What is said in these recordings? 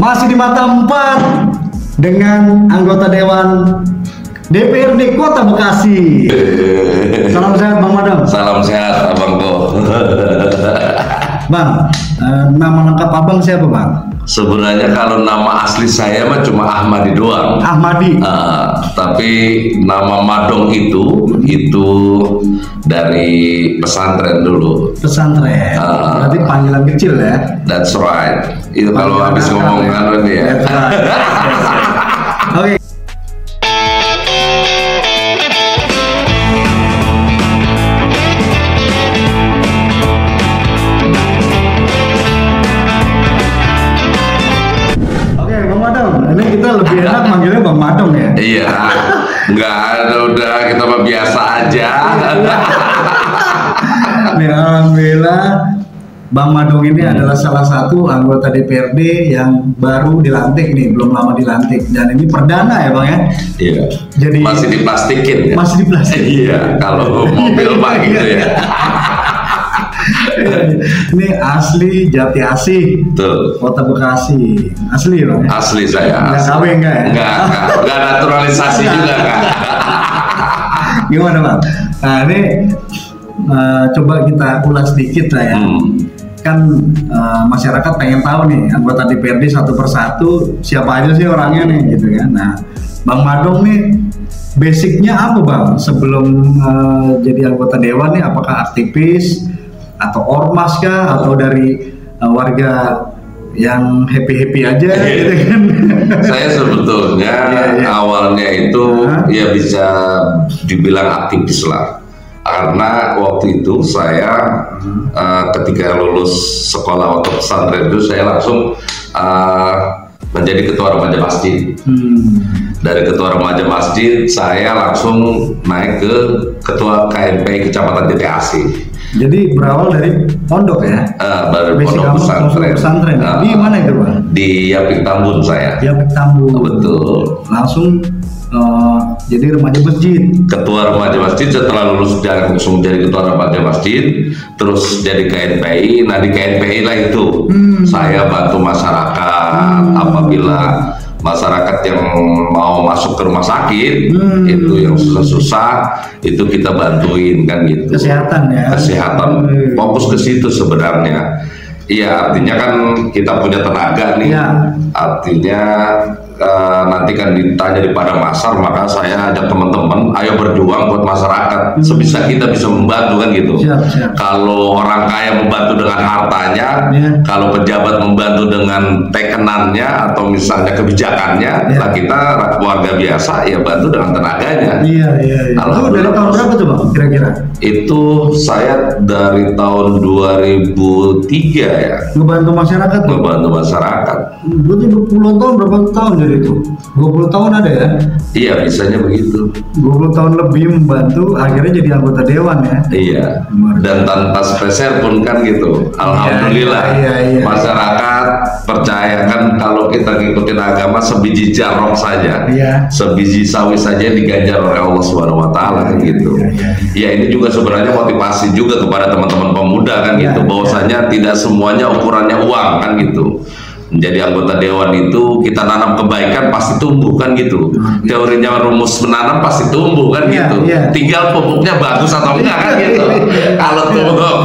Masih di mata 4 dengan anggota Dewan DPRD Kota Bekasi. Salam sehat Bang Madong. Salam sehat Abangko. Bang, nama lengkap Abang siapa Bang? Sebenarnya kalau nama asli saya mah cuma Ahmadi doang. Ahmadi. Tapi nama Madong itu dari pesantren dulu. Pesantren. Berarti panggilan kecil ya? That's right. Itu kalau habis ngomong kan ya. Oke. Ini kita lebih enak manggilnya Bang Madong ya? Iya, nggak ada, udah kita mah biasa aja. Nih, alhamdulillah Bang Madong ini adalah salah satu anggota DPRD yang baru dilantik nih, belum lama dilantik, dan ini perdana ya Bang ya? Iya. Jadi masih diplastikin ya? Masih diplastikin. Iya, kalau mobil mah gitu ya. Ini asli Jati Asih, Betul. Kota Bekasi. Asli Bang ya? Asli saya. Nggak KW enggak ya? Nggak naturalisasi juga kan? Gimana Bang? Nah ini coba kita ulas sedikit lah ya. Kan masyarakat pengen tahu nih anggota DPRD satu persatu siapa aja sih orangnya nih gitu kan. Nah Bang Madong nih basicnya apa Bang? Sebelum jadi anggota dewan nih, apakah aktivis atau ormas kah, atau dari warga yang happy aja gitu kan? Saya sebetulnya awalnya itu ya bisa dibilang aktivis lah, karena waktu itu saya ketika lulus sekolah waktu pesantren itu saya langsung menjadi ketua remaja masjid. Dari ketua remaja masjid saya langsung naik ke ketua KMP Kecamatan Jati Asih. Jadi berawal dari pondok ya? Dari pondok pesantren. Di mana itu Bang? Di Yapik Tambun saya. Yapik Tambun. Betul. Langsung jadi remaja masjid. Ketua remaja masjid, setelah lulus langsung jadi ketua remaja masjid, terus jadi KNPI. Nah di KNPI lah itu saya bantu masyarakat apabila masyarakat yang mau masuk ke rumah sakit itu yang susah-susah itu kita bantuin kan gitu. Kesehatan ya. Kesehatan fokus ke situ sebenarnya. Iya, artinya kan kita punya tenaga nih. Ya. Artinya nanti kan ditanya di Padang Masar, maka saya ajak teman-teman, ayo berjuang buat masyarakat. Sebisa kita bisa membantu kan gitu. Siap. Kalau orang kaya membantu dengan hartanya, kalau pejabat membantu dengan tekenannya atau misalnya kebijakannya, lah kita warga biasa ya bantu dengan tenaganya. Iya. Itu dari tahun berapa tuh Bang kira-kira? Itu saya dari tahun 2003 ya. Ngebantu masyarakat tuh? Ngebantu masyarakat. Berarti 20 tahun, berapa tahun dari itu? 20 tahun ada ya? Iya, bisanya begitu. 20 tahun lebih membantu, akhirnya jadi anggota dewan ya? Iya. Dan tanpa spesial pun kan gitu. Alhamdulillah. Iya. Masyarakat percaya kan kalau kita ngikutin agama sebiji jarok saja. Iya. Sebiji sawi saja diganjar oleh Allah Subhanahu wa taala kan gitu. Ya ini juga sebenarnya motivasi juga kepada teman-teman pemuda kan gitu. Bahwasanya tidak semuanya ukurannya uang kan gitu. Menjadi anggota dewan itu kita nanam kebaikan pasti tumbuh kan gitu. Teorinya rumus menanam pasti tumbuh kan gitu. Tinggal pupuknya bagus atau enggak kan gitu. Kalau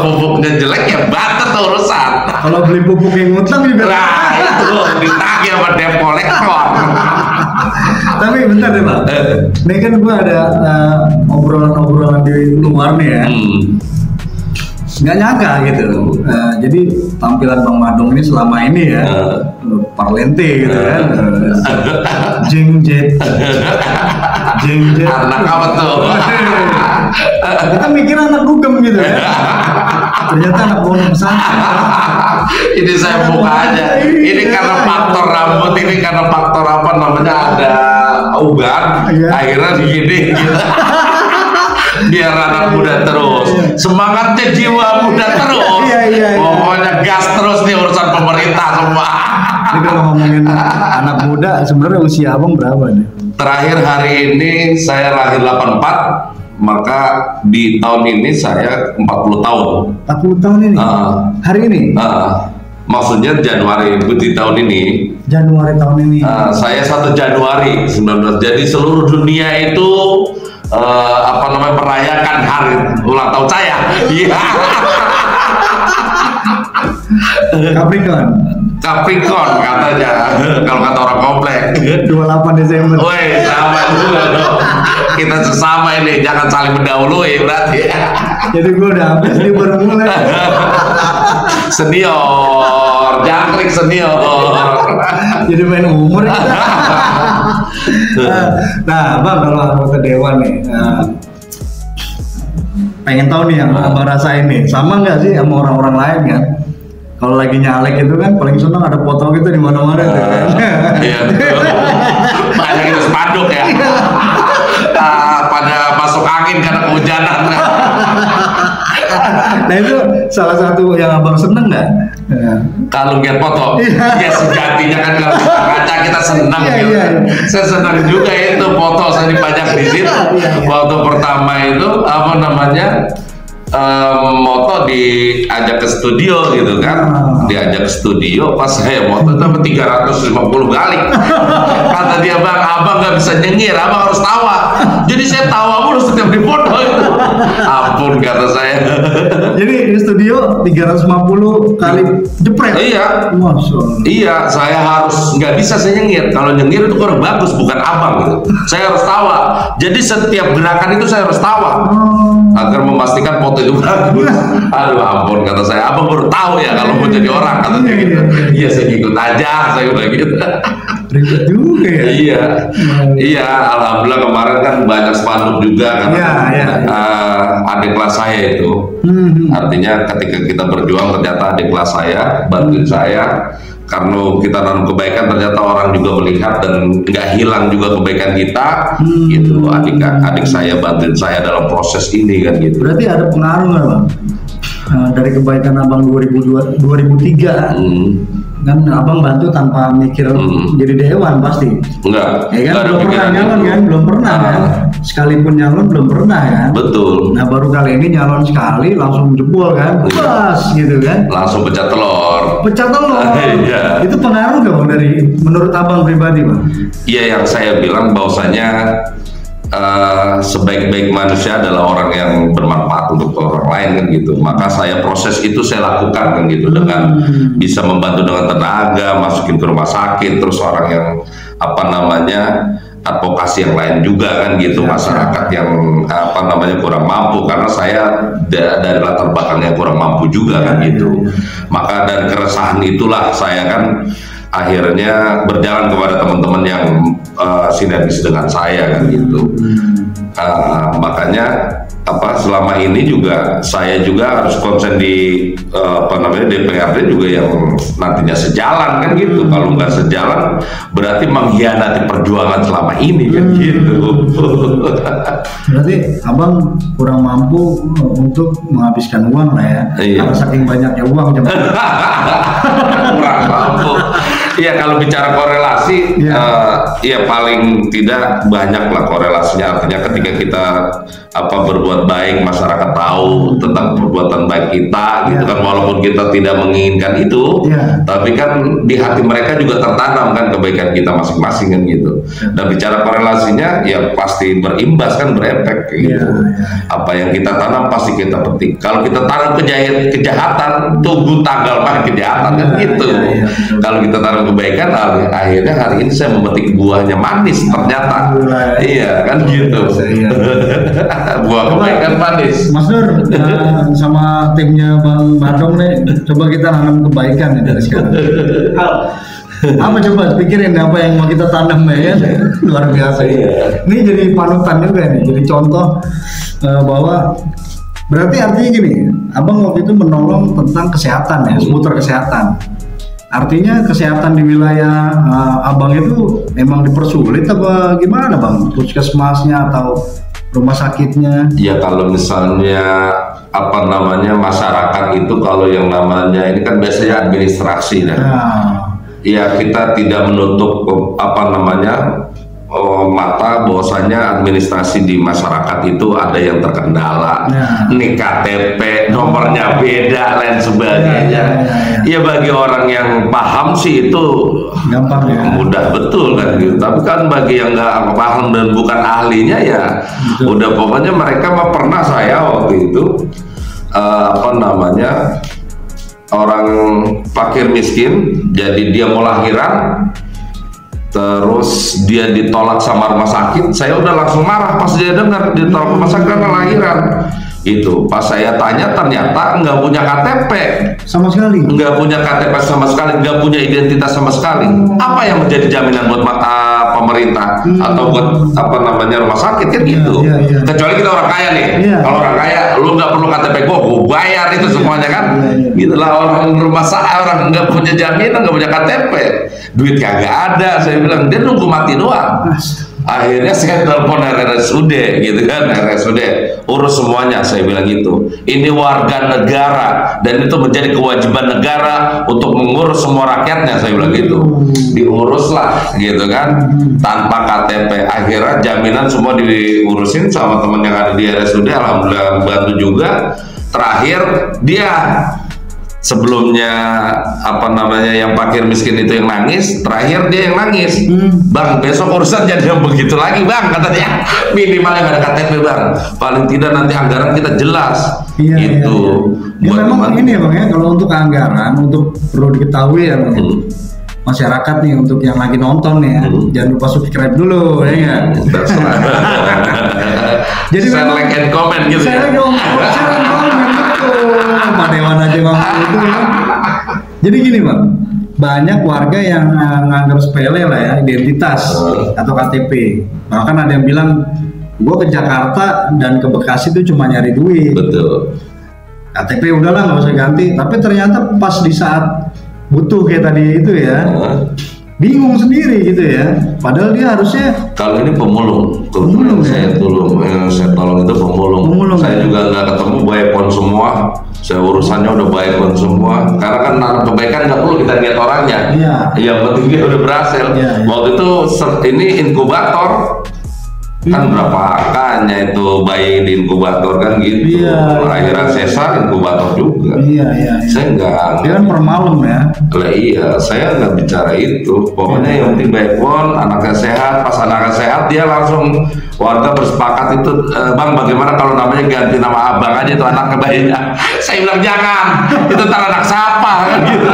pupuknya jelek ya batet urusan. Kalau beli pupuk yang ngutang juga. Nah itu ditagih sama debt collector. Tapi bentar deh Bang. Ini kan gua ada obrolan-obrolan di luar nih ya. Nggak nyangka gitu. Jadi tampilan Bang Madong ini selama ini ya parlente gitu kan. Jengjet. Anak apa tuh? Kita mikir anak dugem gitu ya. Ternyata anak pondok pesantren. Ini saya buka aja. Ini karena faktor rambut, ini karena faktor apa namanya ada uban. Akhirnya begini gitu. Biar anak muda terus, semangatnya jiwa muda terus. Pokoknya gas terus nih urusan pemerintah semua. Jadi kalau ngomongin anak muda, sebenarnya usia abang berapa nih? Terakhir hari ini saya lahir 84, maka di tahun ini saya 40 tahun. 40 tahun ini? Hari ini? Maksudnya Januari di tahun ini. Januari tahun ini. Saya 1 Januari 19. Jadi seluruh dunia itu merayakan hari ulang tahun saya. Iya. Capricorn katanya. Kalau kata orang komplek. 28 Desember. Woi, sama juga dong. Kita sesama ini, jangan saling mendahului berarti. Jadi gue udah habis, dia baru mulai. Senior, jangkrik senior. Jadi main umur kita. Nah, Bang, kalau anggota dewan nih, pengen tahu nih yang Abang rasain nih, sama nggak sih sama orang-orang lain kan? Kalau lagi nyalek itu kan paling seneng ada foto gitu di mana-mana tuh kan. Iya betul. Banyak itu spanduk ya. Pada masuk angin karena kehujanan. Nah itu salah satu yang Abang seneng nggak? Kalau lihat foto, ya sejatinya kan kalau kita baca kita senang. Saya senang juga itu foto saya dipajang di situ. Waktu pertama itu moto diajak ke studio gitu kan, diajak ke studio pas saya moto sampai 350 kali. Kata dia, Bang, abang nggak bisa nyengir, abang harus tawa. Jadi saya tawa mulu setiap di foto itu. Ampun kata saya. Jadi di studio 350 kali jepret. Iya. Masya Allah. Iya, saya harus nggak bisa saya nyengir. Kalau nyengir itu kurang bagus, bukan abang gitu. Saya harus tawa. Jadi setiap gerakan itu saya harus tawa agar memastikan foto itu bagus. Aduh ampun kata saya, abang baru tahu ya kalau mau jadi orang katanya gitu. Iya saya ikut aja, saya udah gitu. Ribet juga ya. Iya, iya. Alhamdulillah kemarin kan banyak spanduk juga kan. Adik kelas saya itu. Artinya ketika kita berjuang ternyata adik kelas saya bantuin saya. Karena kita nanam kebaikan ternyata orang juga melihat dan nggak hilang juga kebaikan kita. Gitu. Adik saya bantuin saya dalam proses ini kan gitu. Berarti ada pengaruh nggak Bang? Dari kebaikan Abang 2003 kan Abang bantu tanpa mikir jadi dewan pasti. Enggak. Ya kan belum pernah nyalon kan, belum pernah kan. Sekalipun nyalon belum pernah kan. Betul. Nah baru kali ini nyalon sekali langsung jebol kan, pas gitu kan. Langsung pecah telur. Pecah telur. Iya. Itu pengaruh nggak Bang dari menurut Abang pribadi Bang? Iya, yang saya bilang bahwasanya sebaik-baik manusia adalah orang yang bermanfaat untuk orang lain kan gitu. Maka saya proses itu saya lakukan kan gitu dengan bisa membantu dengan tenaga, masukin ke rumah sakit, terus orang yang advokasi yang lain juga kan gitu, masyarakat yang kurang mampu, karena saya dari latar belakang yang kurang mampu juga kan gitu. Maka dari keresahan itulah saya kan akhirnya berjalan kepada teman-teman yang sinergis dengan saya kan gitu. Makanya selama ini juga saya juga harus konsen di DPRD juga yang nantinya sejalan kan gitu. Kalau nggak sejalan berarti mengkhianati perjuangan selama ini kan gitu. Berarti Abang kurang mampu untuk menghabiskan uang lah ya. Iya. Karena saking banyaknya uang kurang mampu. Iya, kalau bicara korelasi, ya paling tidak banyak lah korelasinya. Artinya ketika kita berbuat baik, masyarakat tahu tentang perbuatan baik kita, gitu kan. Walaupun kita tidak menginginkan itu, tapi kan di hati mereka juga tertanam kan kebaikan kita masing-masing kan gitu. Dan bicara korelasinya, ya pasti berimbas kan, berefek gitu. Apa yang kita tanam pasti kita petik. Kalau kita tanam kejahatan, tunggu tanggal main kejahatan kan gitu. Kalau kita tanam kebaikan, akhirnya hari ini saya memetik buahnya manis ternyata. Iya kan gitu. Buah kebaikan manis. Mas Nur sama timnya Bang Badong nih, coba kita nanam kebaikan nih dari sekarang. Apa coba pikirin apa yang mau kita tanam ya kan? Luar biasa. Ini jadi panutan juga nih, jadi contoh bahwa berarti artinya gini, Abang waktu itu menolong tentang kesehatan ya, seputar kesehatan. Artinya kesehatan di wilayah Abang itu memang dipersulit apa gimana Bang? Puskesmasnya atau rumah sakitnya? Ya kalau misalnya masyarakat itu kalau yang namanya ini kan biasanya administrasi ya. Ya kita tidak menutup mata bahwasanya administrasi di masyarakat itu ada yang terkendala, nih KTP nomornya beda lain sebagainya. Ya bagi orang yang paham sih itu gampang ya, mudah betul kan gitu. Tapi kan bagi yang nggak paham dan bukan ahlinya ya betul. Udah pokoknya mereka mah pernah saya waktu itu orang fakir miskin, jadi dia mau lahiran terus dia ditolak sama rumah sakit. Saya udah langsung marah pas dia dengar ditolak rumah sakit karena lahiran. Itu pas saya tanya ternyata nggak punya KTP sama sekali, nggak punya KTP sama sekali, nggak punya identitas sama sekali. Apa yang menjadi jaminan buat pemerintah atau buat rumah sakit kan gitu? Kecuali kita orang kaya nih. Kalau orang kaya lu nggak perlu KTP, gua bayar itu semuanya kan. Gitulah orang orang nggak punya jaminan, nggak punya KTP, duit kagak ada. Saya bilang dia nunggu mati doang. Akhirnya saya telepon RSUD gitu kan, RSUD urus semuanya, saya bilang gitu. Ini warga negara dan itu menjadi kewajiban negara untuk mengurus semua rakyatnya, saya bilang gitu. Diuruslah gitu kan, tanpa KTP. Akhirnya jaminan semua diurusin sama temen yang ada di RSUD, alhamdulillah bantu juga. Terakhir dia sebelumnya yang fakir miskin itu yang nangis, terakhir dia yang nangis. Bang, besok urusan jadi yang begitu lagi bang, katanya. Minimal yang ada KTP bang, paling tidak nanti anggaran kita jelas. Itu memang ini ya bang ya, kalau untuk anggaran, untuk perlu diketahui ya bang, masyarakat nih, untuk yang lagi nonton nih ya, jangan lupa subscribe dulu ya. Jadi like and comment gitu ya. Pak Dewan aja bang itu ya. Jadi gini bang, banyak warga yang nganggap sepele lah ya identitas atau KTP. Bahkan ada yang bilang, gue ke Jakarta dan ke Bekasi itu cuma nyari duit. Betul. KTP udahlah nggak usah ganti. Tapi ternyata pas di saat butuh kayak tadi itu ya, bingung sendiri gitu ya. Padahal dia harusnya, kalau ini pemulung saya tolong itu pemulung. Saya juga nggak ketemu baikon semua. Saya urusannya udah baikon semua. Karena kan anak kebaikan nggak perlu kita lihat orangnya. Yang penting dia udah berhasil. Waktu itu ini inkubator. Kan berapa angkanya itu bayi di inkubator kan gitu. Lahiran sesar inkubator juga. Saya nggak. Dia kan per malam ya. Iya, saya nggak bicara itu. Pokoknya yang penting baikon, anaknya sehat. Pas anaknya sehat dia langsung warga bersepakat itu, bang bagaimana kalau namanya ganti nama abang aja itu anaknya bayinya. Saya bilang jangan, itu ntar anak siapa kan gitu.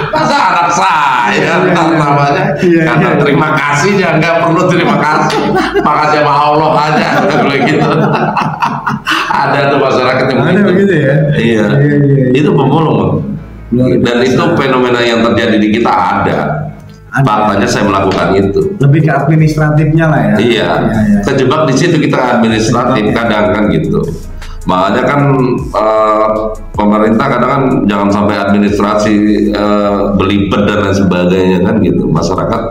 Masa anak saya namanya. Karena terima kasihnya nggak perlu terima kasih. Makasih sama Allah aja gitu. Ada tuh masyarakat yang begitu ya. Iya. Itu pemulung. Dan itu fenomena yang terjadi di kita ada. Faktanya saya melakukan itu. Lebih ke administratifnya lah ya. Iya. Kejebak di situ kita administratif kadang kan gitu. Makanya kan pemerintah kadang kan jangan sampai administrasi belibet dan lain sebagainya kan gitu. Masyarakat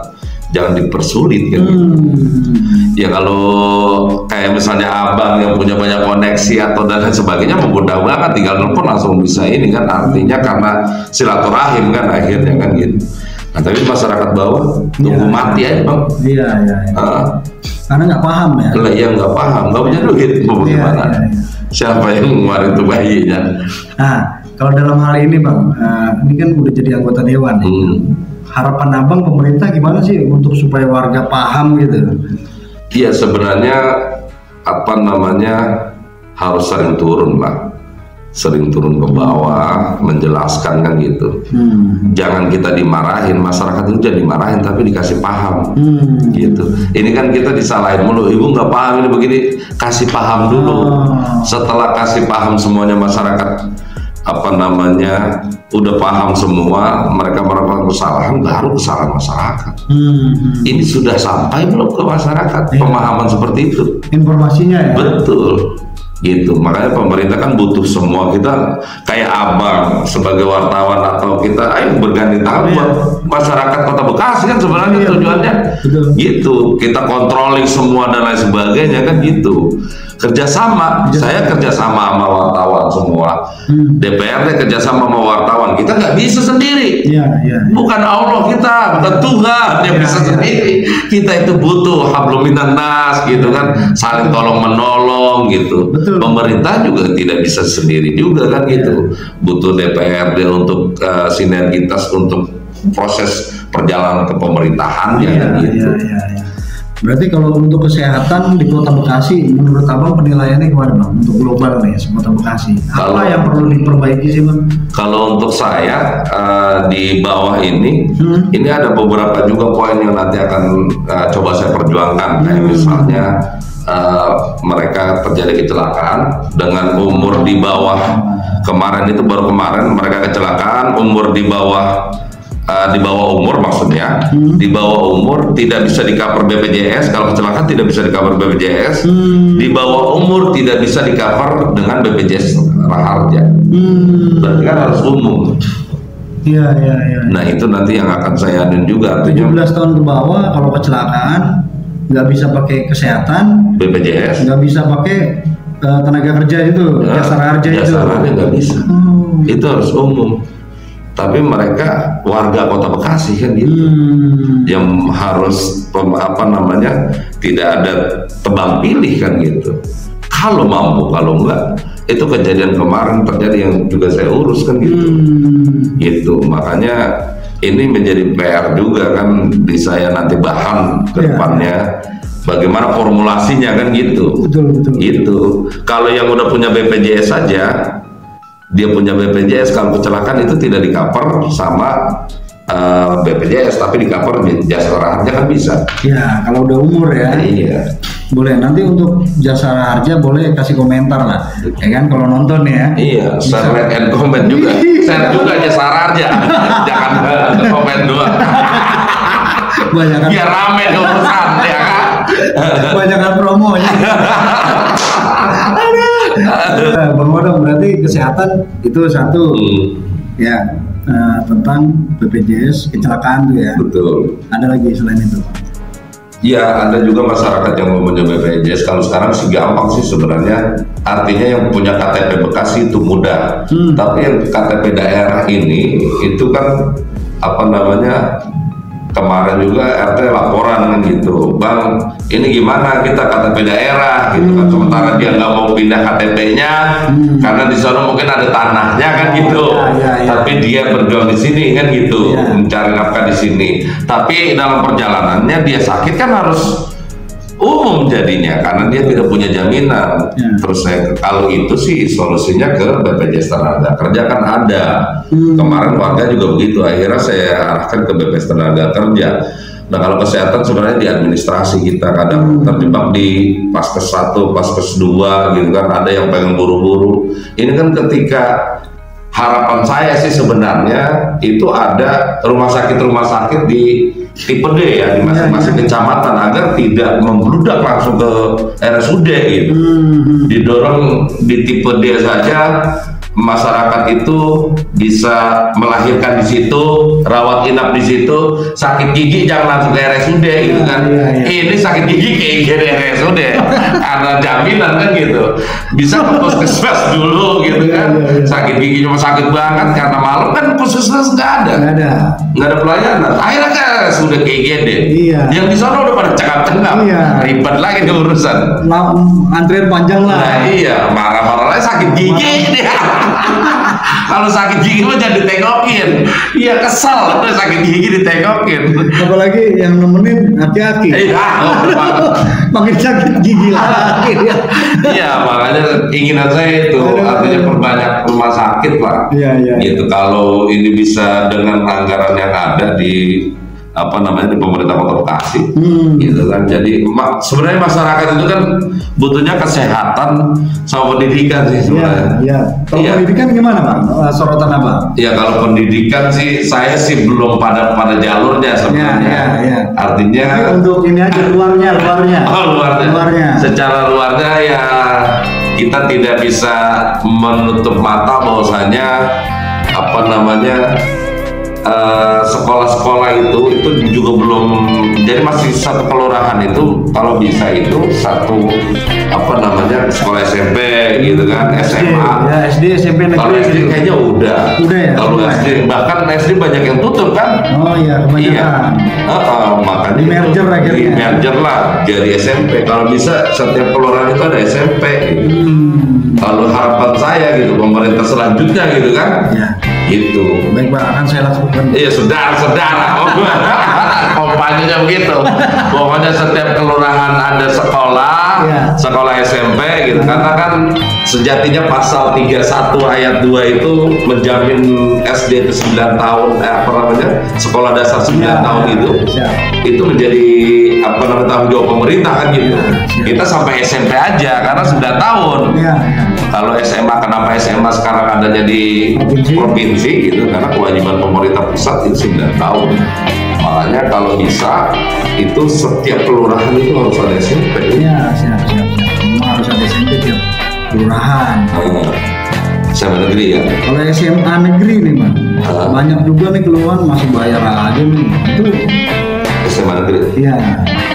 jangan dipersulit kan gitu. Ya kalau kayak misalnya abang yang punya banyak koneksi atau dan lain sebagainya mudah banget, tinggal telepon langsung bisa ini kan, artinya karena silaturahim kan akhirnya kan gitu. Nah tapi masyarakat bawah tunggu mati aja bang. Karena nggak paham ya. Iya nggak paham, nggak punya duit mau gimana. Siapa yang ngeluarin itu bayinya? Nah kalau dalam hal ini bang, ini kan udah jadi anggota dewan. Harapan abang pemerintah gimana sih untuk supaya warga paham gitu? Iya sebenarnya harus sering turun lah, sering turun ke bawah menjelaskan kan gitu. Jangan kita dimarahin, masyarakat itu jadi dimarahin tapi dikasih paham gitu. Ini kan kita disalahin mulu, ibu nggak paham ini begini, kasih paham dulu. Setelah kasih paham semuanya masyarakat udah paham semua, mereka melakukan kesalahan, baru kesalahan masyarakat. Ini sudah sampai belum ke masyarakat pemahaman seperti itu? Informasinya ya. Betul. gitu. Makanya pemerintah kan butuh semua, kita kayak abang sebagai wartawan atau kita ayo berganti tangan buat masyarakat Kota Bekasi kan sebenarnya tujuannya gitu, kita controlling semua dan lain sebagainya kan gitu. Kerjasama, saya kerjasama sama wartawan semua, DPRD kerjasama sama wartawan, kita nggak bisa sendiri, bukan Allah kita, bukan Tuhan yang bisa sendiri, kita itu butuh hablum minan nas gitu kan, saling tolong menolong gitu. Pemerintah juga tidak bisa sendiri juga kan gitu, butuh DPRD untuk sinergitas untuk proses perjalanan kepemerintahannya kan gitu. Berarti kalau untuk kesehatan di Kota Bekasi, menurut Abang penilaiannya gimana Bang? Untuk global nih, Kota Bekasi. Apa yang perlu diperbaiki sih Bang? Kalau untuk saya di bawah ini ada beberapa juga poin yang nanti akan coba saya perjuangkan. Kayak misalnya mereka terjadi kecelakaan dengan umur di bawah, kemarin itu baru kemarin mereka kecelakaan umur di bawah umur, maksudnya di bawah umur tidak bisa di cover BPJS, kalau kecelakaan tidak bisa di cover BPJS, di bawah umur tidak bisa di cover dengan BPJS Raharja, berarti kan harus umum. Iya. Nah itu nanti yang akan saya adun juga, artinya 17 tahun ke bawah kalau kecelakaan nggak bisa pakai kesehatan BPJS, nggak bisa pakai tenaga kerja itu, jasa harja itu nggak bisa, itu harus umum. Tapi mereka warga Kota Bekasi kan gitu, yang harus tidak ada tebang pilih kan gitu. Kalau mampu, kalau enggak, itu kejadian kemarin terjadi yang juga saya urus kan gitu. Gitu, makanya ini menjadi PR juga kan di saya nanti bahan ke depannya. Bagaimana formulasinya kan gitu. Betul. Gitu. Kalau yang udah punya BPJS saja, dia punya BPJS, kalau kecelakaan itu tidak di cover sama BPJS, tapi di cover jasa harja kan bisa. Ya, kalau udah umur ya. Iya. Boleh, nanti untuk jasa harja boleh kasih komentar lah, ya kan kalau nonton ya. Iya, share, like, and comment juga. Share juga jasa harja, jangan komen doang. Banyakan. Biar rame urusan ya kan. Banyakan promonya. Bang Odong, berarti kesehatan itu satu ya, tentang BPJS kecelakaan tuh ya. Betul. Ada lagi selain itu? Ya, ada juga masyarakat yang mau punya BPJS. Kalau sekarang sih gampang sih sebenarnya. Artinya yang punya KTP Bekasi itu mudah. Tapi yang KTP daerah ini itu kan kemarin juga RT laporan kan gitu, Bang, ini gimana kita KTP daerah gitu kan, sementara dia nggak mau pindah KTP-nya karena di sana mungkin ada tanahnya kan gitu, tapi dia berjuang di sini kan gitu, mencari nafkah di sini, tapi dalam perjalanannya dia sakit kan harus umum jadinya karena dia tidak punya jaminan. Terus kalau itu sih solusinya ke BPJS Tenaga Kerja kan ada. Kemarin warga juga begitu, akhirnya saya arahkan ke BPJS Tenaga Kerja. Nah kalau kesehatan sebenarnya di administrasi kita kadang terjebak di Paskes 1, Paskes 2 gitu kan, ada yang pengen buru-buru. Ini kan ketika harapan saya sih sebenarnya itu ada rumah sakit di tipe D ya, di masing-masing kecamatan agar tidak membludak langsung ke RSUD gitu. Didorong di tipe D saja, masyarakat itu bisa melahirkan di situ, rawat inap di situ, sakit gigi jangan langsung ke RSUD gitu kan. Ini sakit gigi ke RSUD karena jaminan kan gitu. Bisa ke puskesmas dulu gitu kan. Sakit gigi cuma sakit banget karena malam kan puskesmas nggak ada pelayanan. Akhirnya kan sudah ke IGD. Yang di sana udah pada cakap-cakap. Ribet lagi nih urusan. Antrian panjang lah. Nah iya, marah-marah lagi sakit gigi dia. Kalau sakit gigi mah jangan ditengokin. Iya kesel tuh sakit gigi ditengokin. Apalagi yang nemenin aki-aki. Iya. Makin sakit gigi lagi. Iya, makanya keinginan saya itu artinya perbanyak rumah sakit lah. Gitu. Kalau ini bisa dengan anggaran yang ada di di pemerintah Kota Bekasi, gitu kan. Jadi sebenarnya masyarakat itu kan butuhnya kesehatan sama pendidikan sih sebenarnya. Kalau pendidikan gimana Bang? Sorotan Abang? Ya kalau pendidikan sih saya sih belum pada jalurnya sebenarnya. Artinya tapi untuk ini aja luarnya. Luarnya. Secara luarnya ya kita tidak bisa menutup mata bahwasanya apa namanya sekolah-sekolah itu juga belum, jadi masih satu kelurahan itu kalau bisa itu satu apa namanya sekolah SMP gitu kan, SMA ya, SD SMP negeri. Kalau SD gitu. kayaknya udah ya, kalau SD bahkan SD banyak yang tutup kan. Oh iya, kebanyakan. Makanya di merger akhirnya. Di merger lah jadi SMP. Kalau bisa setiap kelurahan itu ada SMP gitu. Kalau harapan saya gitu pemerintah selanjutnya gitu kan ya. Gitu. Baik Pak, akan saya lakukan. Iya, saudara. Kompanyanya begitu. Pokoknya setiap kelurahan ada sekolah, ya. Sekolah SMP gitu. Karena kan sejatinya pasal 31 ayat 2 itu menjamin SD itu 9 tahun, apa namanya? Sekolah dasar 9 tahun itu. Itu menjadi apa namanya tanggung jawab pemerintah kan gitu. Kita sampai SMP aja karena 9 tahun. Kalau SMA, kenapa SMA sekarang adanya di provinsi gitu, karena kewajiban pemerintah pusat itu 9 tahun. Makanya kalau bisa itu setiap kelurahan itu harus ada SMP. Iya, siap. Memang harus ada SMP tiap kelurahan. SMA negeri ya. Kalau SMA negeri nih Mas, banyak juga nih keluhan masih bayar aja nih. Itu SMA negeri. Iya.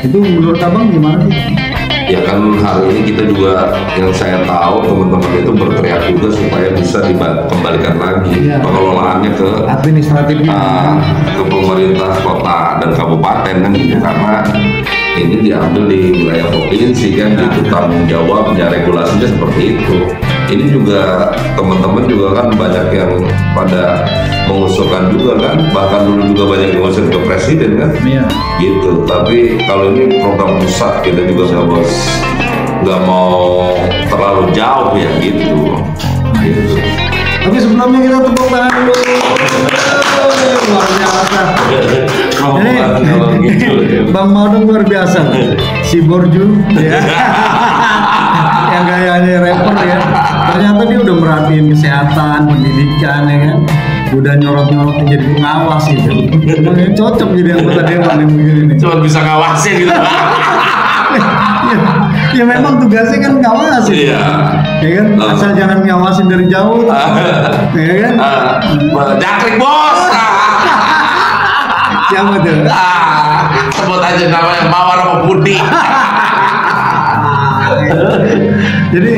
Itu menurut abang gimana sih? Ya kan hari ini kita juga yang saya tahu teman-teman itu berteriak juga supaya bisa dikembalikan lagi pengelolaannya ke administratifnya ke pemerintah kota dan kabupaten kan gitu, karena ini diambil di wilayah provinsi kan gitu, tanggung jawabnya regulasinya seperti itu. Ini juga teman-teman juga kan banyak yang pada mengusulkan juga kan, bahkan dulu juga banyak yang mengusulkan ke presiden kan, gitu. Tapi kalau ini program pusat kita juga nggak mau terlalu jauh ya gitu. Tapi sebelumnya kita tepuk tangan dulu. Luar biasa. Bang Maudong luar biasa. Si Borju ya. Yang gayanya rapper ya. Ternyata dia udah merhatiin kesehatan, pendidikan ya kan. Udah nyorot-nyorotnya jadi pengawas gitu. Cocok jadi anggota dewan yang begini nih. Cuma bisa ngawasin gitu. Ya memang tugasnya kan ngawasin. Iya. Ya kan, asal jangan ngawasin dari jauh. Ya kan? Jaklik bos. Siapa tuh? Sebut aja namanya Mawar sama Budi. Jadi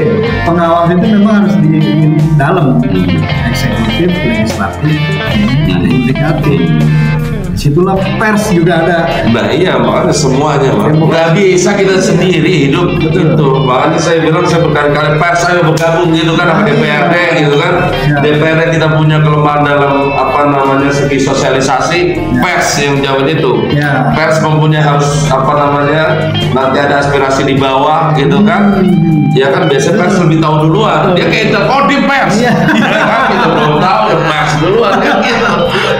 pengawas itu memang harus di dalam, eksekutif, legislatif, yudikatif. Disitulah pers juga ada. Nah iya, makanya semuanya nggak bisa kita sendiri hidup gitu. Makanya saya bilang, saya berkali-kali pers ayo bergabung gitu kan sama DPRD gitu kan. DPRD kita punya kelemahan dalam apa namanya segi sosialisasi. Pers yang jawab itu. Pers mempunyai harus apa namanya, nanti ada aspirasi di bawah gitu kan. Ya kan biasanya pers lebih tahu duluan. Dia kayak Interkodim pers. Iya kan, kita belum tahu ya pers duluan kan gitu.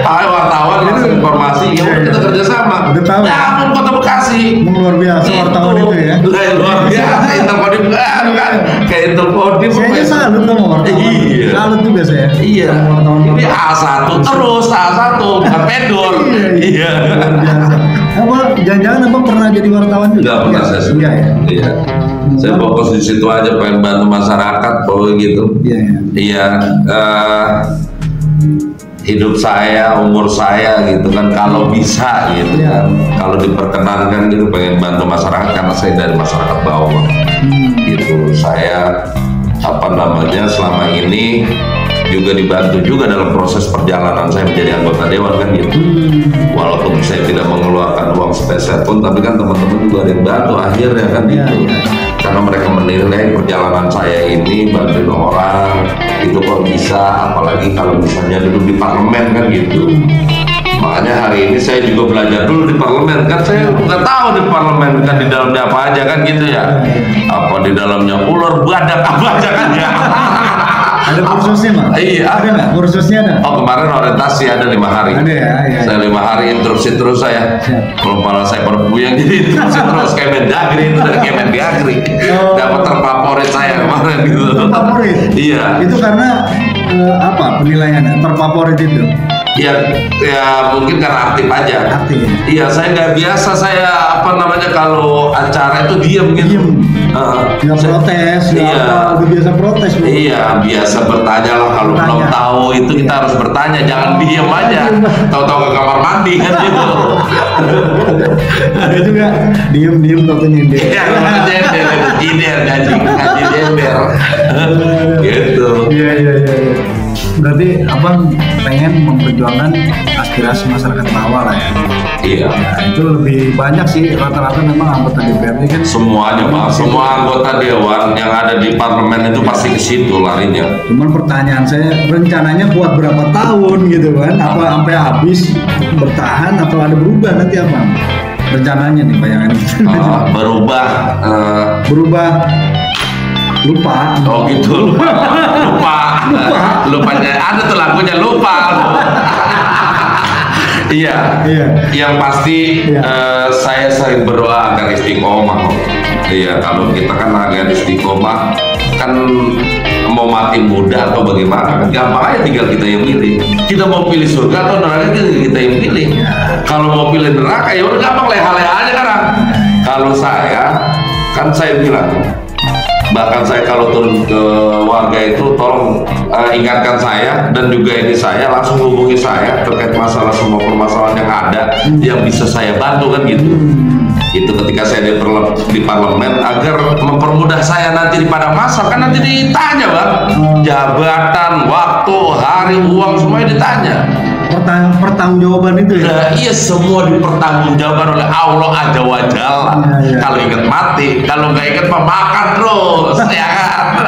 Ayo wartawan langsung informasi, ya udah kita kerjasama. Udah tahu. Ya ampun Kota Bekasi. Luar biasa wartawan itu ya. Luar biasa Interkodim kan, kayak Interkodim. Saya salut sama wartawan. Iya. Salut juga saya. Iya. Ini A1 terus A1 bukan pedor. Iya. Apa jangan-jangan abang pernah jadi wartawan juga? Enggak pernah saya. Enggak ya. Iya. Saya fokus di situ aja, pengen bantu masyarakat, pokoknya gitu. Iya. Hidup saya, umur saya gitu kan, kalau bisa gitu kan, kalau diperkenankan gitu pengen bantu masyarakat karena saya dari masyarakat bawah gitu. Saya apa namanya selama ini juga dibantu juga dalam proses perjalanan saya menjadi anggota dewan kan gitu. Walaupun saya tidak mengeluarkan uang sepeser pun, tapi kan teman-teman juga ada yang bantu akhirnya kan gitu. Karena mereka menilai perjalanan saya ini bantuin orang itu kok bisa, apalagi kalau misalnya duduk di parlemen kan gitu. Makanya hari ini saya juga belajar dulu di parlemen, kan saya nggak tahu di parlemen kan di dalamnya apa aja kan gitu ya. Apa di dalamnya ular badak apa aja kan ya. Ada kursusnya Mas? Iya. Ada nggak? Kursusnya ada? Oh kemarin orientasi ada 5 hari. Ada ya? Iya. Saya 5 hari interupsi terus saya. Kalau kepala saya berbuyang jadi interupsi terus Kemendagri itu dari Kemendagri. Dapat terfavorit saya kemarin gitu. Terfavorit? Iya. Itu karena apa penilaiannya? Terfavorit itu? Ya mungkin karena aktif aja. Aktif. Iya, saya nggak biasa, saya apa namanya kalau acara itu diam gitu. nggak protes, iya, udah biasa protes. Iya, biasa bertanya lah kalau belum tahu itu kita harus bertanya, jangan diem aja, tahu-tahu ke kamar mandi kan gitu. Ada juga diem tahu nyender. Iya, nyender, ngaji nyender, gitu. Iya. Berarti abang pengen memperjuangkan aspirasi masyarakat bawah lah ya. Iya. Nah, itu lebih banyak sih rata-rata memang anggota DPRD kan. Semuanya Pak, semua anggota dewan yang ada di parlemen itu pasti ke situ larinya. Cuman pertanyaan saya, rencananya buat berapa tahun gitu kan? Apa sampai habis bertahan atau ada berubah nanti abang? Rencananya nih bayangan. Berubah. Lupa. Oh gitu, lupanya ada tuh lagunya lupa. Iya. Yang pasti saya sering berdoa agar istiqomah. Iya, kalau kita kan agar istiqomah kan mau mati muda atau bagaimana kan gampang aja, tinggal kita yang pilih. Kita mau pilih surga atau neraka kita yang pilih. Kalau mau pilih neraka ya udah gampang, leha-leha aja kan. Kalau saya bilang, bahkan saya kalau turun ke warga itu tolong ingatkan saya dan juga ini saya langsung hubungi saya terkait masalah semua permasalahan yang ada yang bisa saya bantu kan gitu. Itu ketika saya di parlemen agar mempermudah saya nanti di padang mahsyar, kan nanti ditanya Bang, jabatan, waktu, hari, uang semuanya ditanya. Pertanggungjawaban itu ya? Nah, iya, semua dipertanggungjawabkan oleh Allah Azza wa Jalla. Kalau ingat mati, kalau nggak ingat makan terus, ya kan?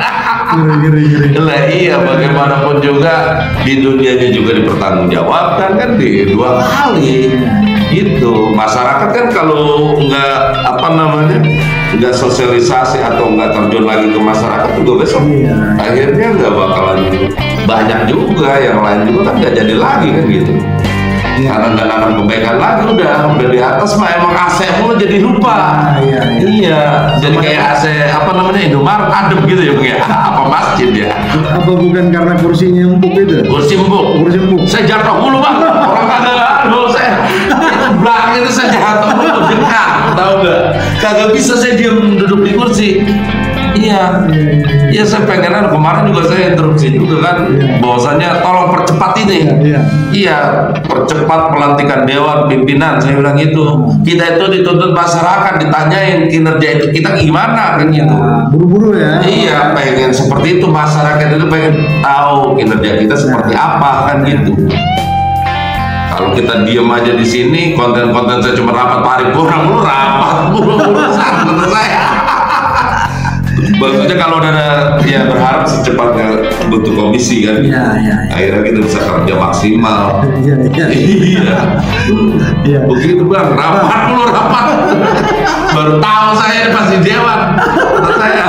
Lah iya, bagaimanapun juga di dunianya juga dipertanggungjawabkan kan di dua kali. Gitu. Masyarakat kan kalau nggak nggak sosialisasi atau nggak terjun lagi ke masyarakat juga besok akhirnya nggak bakalan banyak juga, yang lain juga kan nggak jadi lagi kan gitu. Karena nggak nanam kebaikan lagi, udah di atas mah emang AC mulu jadi lupa. Iya, jadi kayak AC Indomaret adem gitu ya Bang ya. Apa masjid ya? Apa bukan karena kursinya empuk itu? Kursi empuk. Saya jatuh mulu Bang. Orang kagak saya itu belakang itu saya jatuh mulu, dengar, tahu nggak? Kagak bisa saya diam duduk di kursi. Iya, saya pengen kemarin juga saya interupsi juga kan, bahwasanya tolong percepat ini. Iya, percepat pelantikan dewan pimpinan, saya bilang itu. Kita itu dituntut masyarakat, ditanyain kinerja itu kita gimana kan gitu. Buru-buru ya. Iya, pengen seperti itu, masyarakat itu pengen tahu kinerja kita seperti apa kan gitu. Kalau kita diem aja di sini, konten-konten saya cuma rapat paripurna, menurut saya. Maksudnya kalau ada berharap secepatnya bentuk komisi kan, akhirnya kita bisa kerja maksimal. Iya. Begitu Bang, rapat. Baru tahu saya pasti dewan. Saya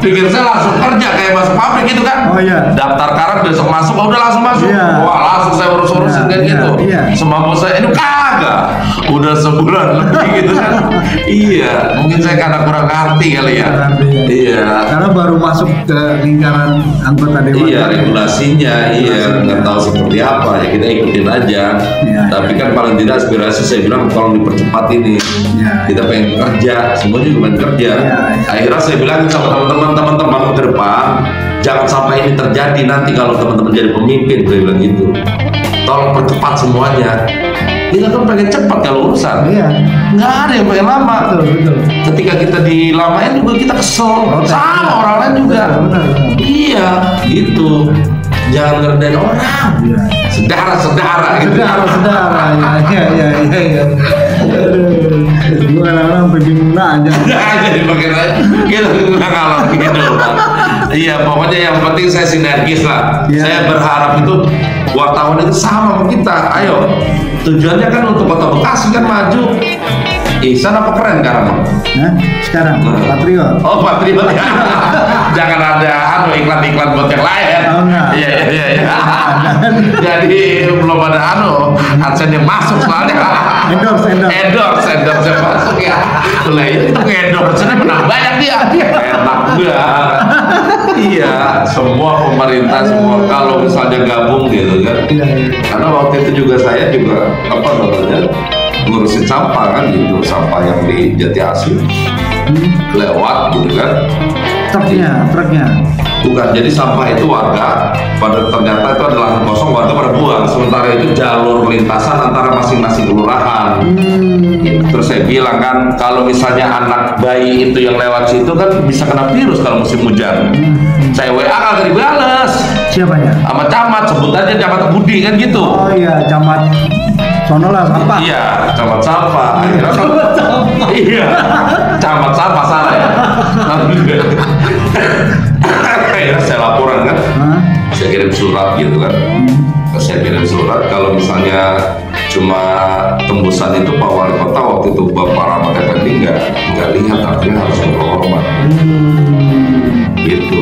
pikir saya langsung kerja kayak masuk pabrik gitu kan. Daftar karat besok masuk, udah langsung masuk. Wah, langsung saya urus-urusin kayak gitu. Semampu saya ini kagak. Udah sebulan lebih gitu kan. Iya, mungkin saya karena kurang ngerti kali ya. Iya. Karena baru masuk ke lingkaran anggota dewan. Iya, regulasinya, nggak tahu seperti apa ya, kita ikutin aja. Tapi kan paling tidak aspirasi saya bilang tolong dipercepat ini. Kita pengen kerja, semua juga pengen kerja. Akhirnya saya bilang sama teman-teman ke depan, jangan sampai ini terjadi nanti kalau teman-teman jadi pemimpin, saya bilang gitu. Tolong percepat semuanya. Kita kan pengen cepat kalau urusan. Nggak ada yang pengen lama. Betul. Ketika kita dilamain juga kita kesel. Sama orang lain juga. Iya, gitu. Jangan ngerendahin orang. Saudara gitu. Saudara. Iya. Lu kadang-kadang sampai bingung aja. Jadi pakai kita kalau gitu. Iya, pokoknya yang penting saya sinergis lah. Saya berharap itu wartawan itu sama kita. Ayo. Tujuannya kan untuk Kota Bekasi kan maju. Ihsan apa keren sekarang? Sekarang Patriot. Oh, Patriot. Jangan ada iklan-iklan buat yang lain. Iya. Jadi belum ada AdSense yang masuk soalnya. Endorse yang masuk ya. Lah itu endorse-nya menang banyak dia. Enak banget. Iya, semua pemerintah semua kalau misalnya gabung gitu kan. Karena waktu itu juga saya ngurusin sampah kan gitu, sampah yang di Jati Asih. lewat gitu kan. Truknya. Bukan, jadi sampah itu warga, pada ternyata itu adalah lahan kosong, warga pada buang. Sementara itu jalur lintasan antara masing-masing kelurahan. Terus saya bilang kan, kalau misalnya anak bayi itu yang lewat situ kan bisa kena virus kalau musim hujan. Saya WA kagak dibales. Siapanya? Sama camat, sebut aja camat Budi kan gitu. Oh iya, camat sono lah sampah. Iya, camat sampah. Akhirnya kan, iya, camat sampah salah ya. Akhirnya saya laporan kan, saya kirim surat gitu kan. Saya kirim surat kalau misalnya cuma tembusan itu Pak Wali Kota waktu itu Bapak Rahmat Effendi nggak lihat, artinya harus berhormat. Gitu.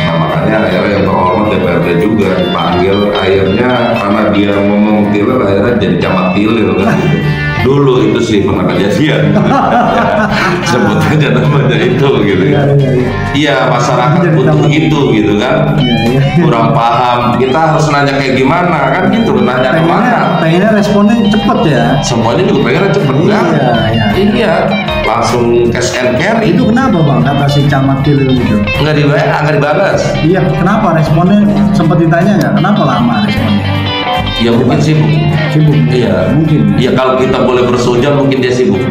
Nah makanya akhirnya yang terhormat DPRD juga dipanggil, akhirnya karena dia ngomong tilir akhirnya jadi camat tilir kan gitu. Dulu itu sih pernah kejadian. Sebut aja namanya itu gitu ya. Iya, masyarakat butuh itu gitu kan. Kurang paham, kita harus nanya kayak gimana kan gitu, nanya kemana. Pengennya responnya cepet ya. Semuanya juga pengennya cepet kan. Iya, langsung cash and carry. Itu kenapa Bang kata si camat tilir gitu? Nggak dibalas. Iya, kenapa responnya sempat ditanya nggak? Kenapa lama responnya? Ya mungkin sibuk. Iya, mungkin. Iya, kalau kita boleh bersujon mungkin dia sibuk.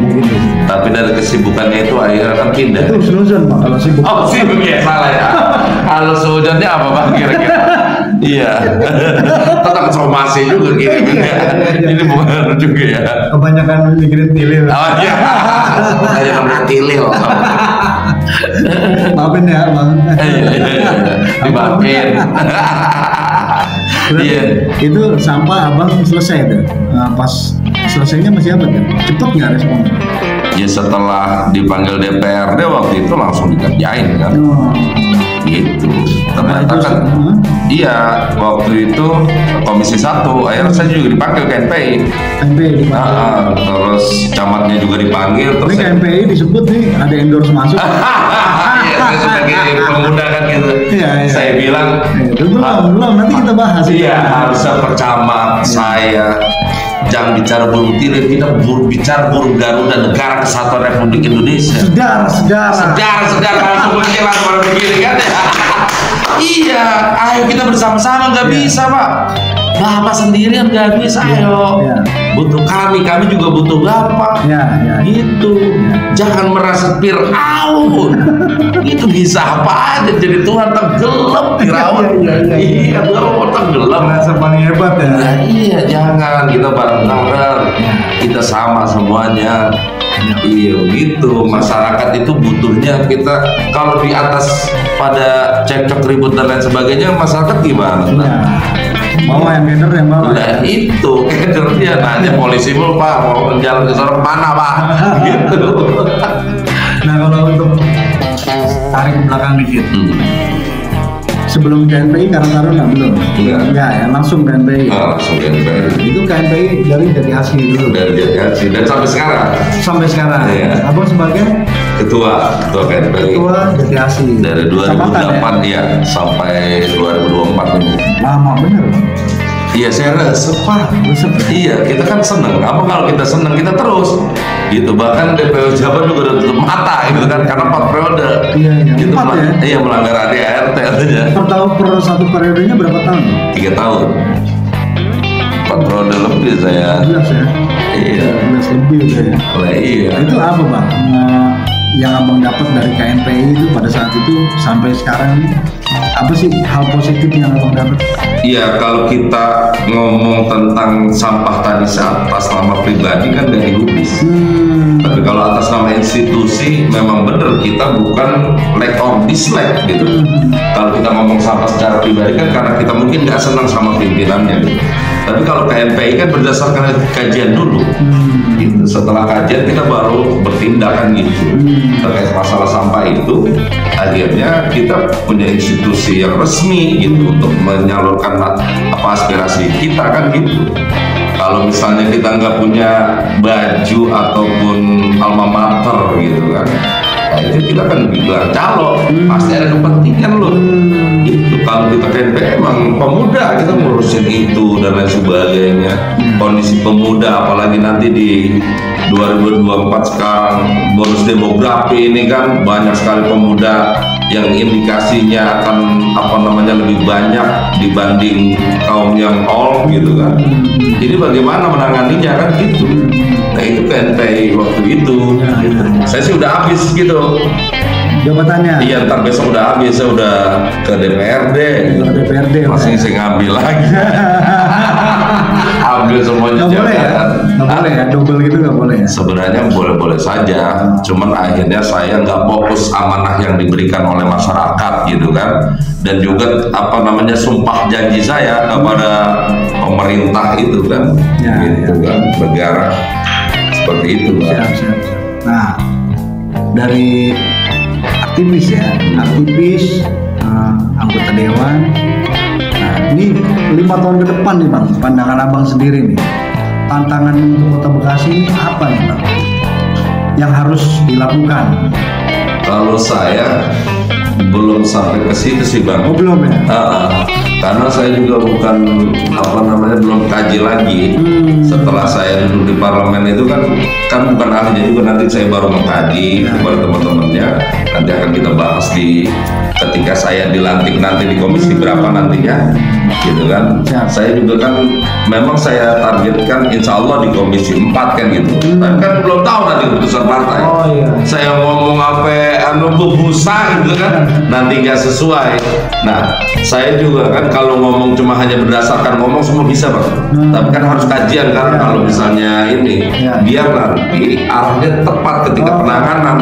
Tapi dari kesibukannya itu akhirnya kan pindah. Itu snuzon Pak kalau sibuk. Oh sibuk ya, salah ya. Kalau sujonnya apa Bang kira-kira? Iya. Tetap somasi juga kirimnya. Ini bukan juga ya. Kebanyakan mikirin tilir. Oh iya. Kebanyakan tilir. Maafin ya Bang. Iya. Dimaafin. Iya. Itu sampah abang selesai tuh. Pas selesainya masih apa tuh? Cepet nggak responnya? Ya setelah dipanggil DPRD waktu itu langsung dikerjain kan. Gitu. Ternyata kan iya, waktu itu Komisi 1 akhirnya saya juga dipanggil ke NPI. Terus camatnya juga dipanggil. Terus ini KNPI disebut nih ada endorse masuk. Iya, saya sebagai pemuda kan gitu. Saya bilang belum nanti kita bahas. Iya, harusnya percamat saya jangan bicara burung tilir, kita bicara burung Garuda, Negara Kesatuan Republik Indonesia. Sejarah langsung berkilat pada begini kan ya. Iya, ayo kita bersama-sama, nggak bisa Pak. Bapak sendirian nggak bisa, ayo. Butuh kami juga butuh Bapak. Gitu. Jangan merasa Fir'aun. Itu bisa apa aja jadi Tuhan tenggelam Fir'aun. Iya, Tuhan tenggelam. Merasa paling hebat ya. Iya, jangan, kita bareng-bareng. Kita sama semuanya. Iya gitu, masyarakat itu butuhnya kita kalau di atas pada cekcok ribut dan lain sebagainya, masyarakat gimana? Bawa yang keder yang bawa. Nah itu keder dia nanya polisi mulu Pak, mau jalan ke sana mana Pak? Gitu. Nah kalau untuk tarik ke belakang dikit. Sebelum KNPI Karang-Taruna belum? Enggak ya, langsung KNPI. Langsung KNPI. Itu KNPI dari Jati Asih dulu. Dari Jati Asih dan sampai sekarang. Sampai sekarang. Iya. Abang sebagai ketua KNPI. Ketua Jati Asih. Dari 2008 ya sampai 2024 ini. Lama bener. Iya, saya resep Pak. Iya, kita kan seneng. Apa kalau kita seneng kita terus gitu. Bahkan DPO Jabar juga udah tutup mata gitu kan karena 4 periode. Iya. Gitu, 4 ya? Iya, melanggar ADART aja. Per satu periodenya berapa tahun? 3 tahun. 4 periode lebih saya. 11 ya? Iya. 11 lebih ya. Iya. Itu apa Bang? Yang abang dapat dari KNPI itu pada saat itu sampai sekarang apa sih hal positif yang abang dapat? Iya, kalau kita ngomong tentang sampah tadi atas nama pribadi kan gak digubris. Tapi kalau atas nama institusi memang bener kita bukan like or dislike gitu. Kalau kita ngomong sampah secara pribadi kan karena kita mungkin nggak senang sama pimpinannya gitu. Tapi kalau KNPI kan berdasarkan kajian dulu. Gitu. Setelah kajian kita baru bertindak kan gitu. Terkait masalah sampah itu, akhirnya kita punya institusi yang resmi gitu untuk menyalurkan apa aspirasi kita kan gitu. Kalau misalnya kita nggak punya baju ataupun alma mater gitu kan, nah itu kita kan bilang calo, pasti ada kepentingan loh. Itu kalau kita KNPI emang pemuda, kita ngurusin itu dan lain sebagainya. Kondisi pemuda, apalagi nanti di 2024 sekarang bonus demografi ini kan banyak sekali pemuda yang indikasinya akan lebih banyak dibanding kaum yang old gitu kan. Ini bagaimana menanganinya kan gitu. Nah itu KNPI waktu itu. Saya sih udah habis gitu jabatannya. Iya, ntar besok udah habis, saya udah ke DPRD. DPRD masih saya ngambil lagi. Ambil semuanya jabatan. Nggak boleh ya, double gitu nggak boleh ya? Sebenarnya boleh-boleh saja, cuman akhirnya saya nggak fokus amanah yang diberikan oleh masyarakat gitu kan, dan juga sumpah janji saya kepada pemerintah itu kan, kan negara seperti itu kan. Siap. Nah, dari aktivis anggota dewan. Nah, ini 5 tahun ke depan nih Bang, pandangan Abang sendiri nih, tantangan untuk Kota Bekasi ini apa nih Bang yang harus dilakukan? Kalau saya belum sampai ke situ sih Bang. Oh belum ya? Karena saya juga belum kaji lagi. Setelah saya duduk di parlemen itu kan bukan ahlinya juga, nanti saya baru mengkaji kepada teman-temannya. Nanti akan kita bahas ketika saya dilantik nanti di komisi berapa nantinya, gitu kan. Saya juga kan memang saya targetkan insya Allah di komisi 4 kan gitu. Tapi kan belum tahu nanti keputusan partai. Saya ngomong busa gitu kan, nanti nggak sesuai. Nah, saya juga kan kalau ngomong cuma hanya berdasarkan ngomong semua bisa Bang. Tapi kan harus kajian kan kalau misalnya ini biar nanti arahnya tepat ketika penanganan.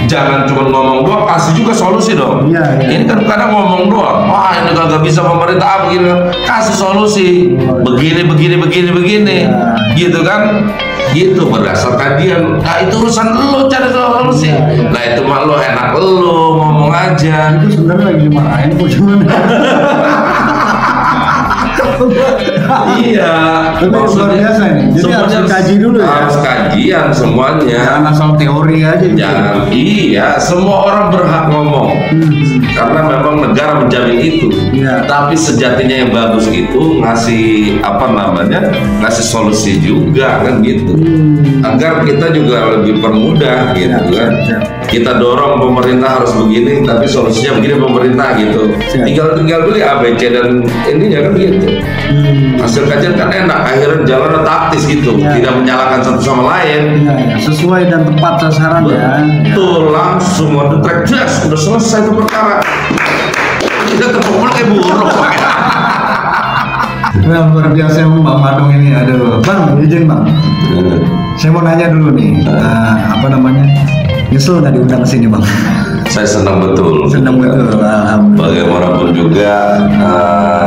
Jangan cuma ngomong doang, kasih juga solusi dong. Ini kan kadang ngomong doang, wah ini kagak bisa pemerintah begini, kasih solusi begini gitu kan. Gitu berdasarkan dia. Nah itu urusan lo cari solusi. Nah itu mah lo enak lo ngomong aja. Itu sebenarnya lagi dimarahin kok cuman. Iya, luar biasa nih. Jadi harus dikaji dulu ya. Harus kajian semuanya. Jangan asal teori aja. Jangan. Iya, semua orang berhak ngomong. Karena memang negara menjamin itu. Tapi sejatinya yang bagus itu ngasih ngasih solusi juga kan gitu. Agar kita juga lebih permudah gitu kan. Kita dorong pemerintah harus begini, tapi solusinya begini pemerintah gitu. Tinggal beli ABC dan ininya kan gitu. Hasil kajian kan enak, akhirnya jalannya taktis gitu, tidak menyalahkan satu sama lain. Sesuai dan tepat sasaran ya. Betul, langsung on the track, udah selesai itu perkara. Kita tepuk kayak buruk. Well, luar biasa Bang Madung ini. Aduh, Bang, izin Bang. Saya mau nanya dulu nih, nyesel nggak diundang ke sini Bang? Saya senang betul. Bagaimanapun juga,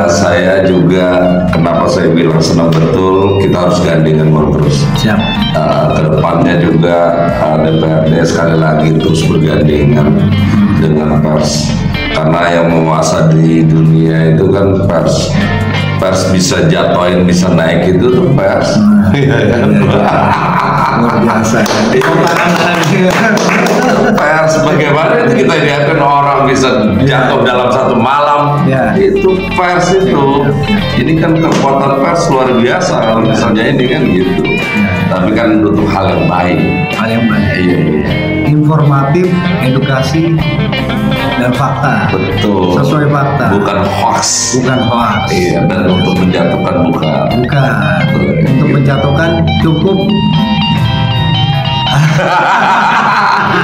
saya juga kenapa saya bilang senang betul, kita harus gandengan terus. Siap. Kedepannya juga DPRD sekali lagi terus bergandengan dengan pers, karena yang menguasai di dunia itu kan pers. Pers bisa jatuhin, bisa naik itu tuh pers. Luar biasa. Pers bagaimana itu kita lihatkan orang bisa jatuh dalam satu malam. Itu pers itu. Ini kan kekuatan pers luar biasa kalau misalnya ini kan gitu. Tapi kan untuk hal yang baik. Iya. Informatif, edukasi, dan fakta. Betul. Sesuai fakta. Bukan hoax. Iya, dan untuk menjatuhkan bukan. Untuk menjatuhkan cukup.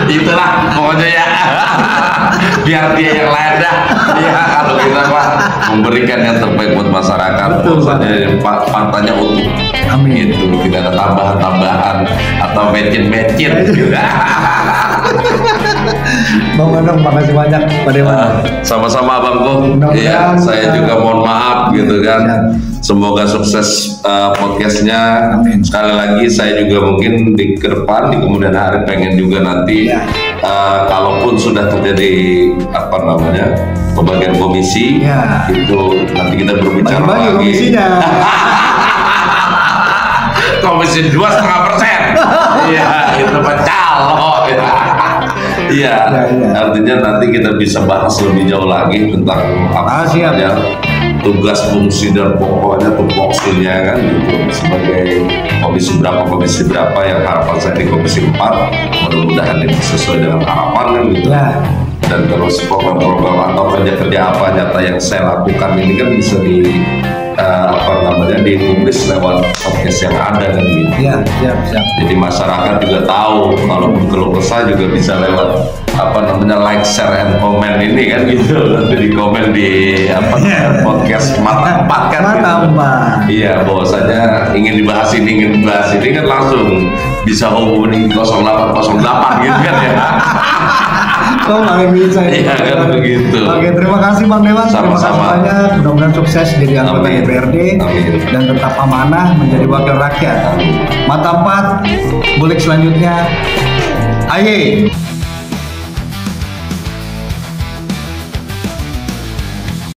Itulah pokoknya ya. Biar dia yang lain dah. Ya kalau kita memberikan yang terbaik buat masyarakat. Maksudnya faktanya utuh. Amin. Gitu. Tidak ada tambahan-tambahan atau matchin gitu. Bang Madung, makasih banyak Pak Dewan. Sama-sama Abangku. Ya, saya juga mohon maaf gitu kan. Semoga sukses podcastnya. Sekali lagi saya juga mungkin di depan di kemudian hari pengen juga nanti kalaupun sudah terjadi pembagian komisi itu nanti kita berbicara lagi. Komisi 2,5%. Iya, itu calo. Iya, artinya nanti kita bisa bahas lebih jauh lagi tentang apa namanya tugas, fungsi dan pokoknya tupoksinya kan gitu, sebagai komisi berapa yang harapan saya di komisi 4, mudah-mudahan ini sesuai dengan harapan kan gitu. Dan terus program-program atau kerja-kerja apa nyata yang saya lakukan ini kan bisa dipublis lewat podcast yang ada kan gitu. Jadi masyarakat juga tahu, kalau keluh kesah juga bisa lewat like, share, and comment ini kan gitu. Di komen di podcast Mata Empat kan gitu. Iya, bahwasanya ingin dibahas ini kan langsung bisa hubungi 0808 gitu kan ya. Bisa ya kan begitu. Oke, terima kasih Bang Dewan. Terima kasih banyak. Mudah-mudahan sukses jadi anggota DPRD dan tetap amanah menjadi wakil rakyat. Mata Empat, bulik selanjutnya. Aye.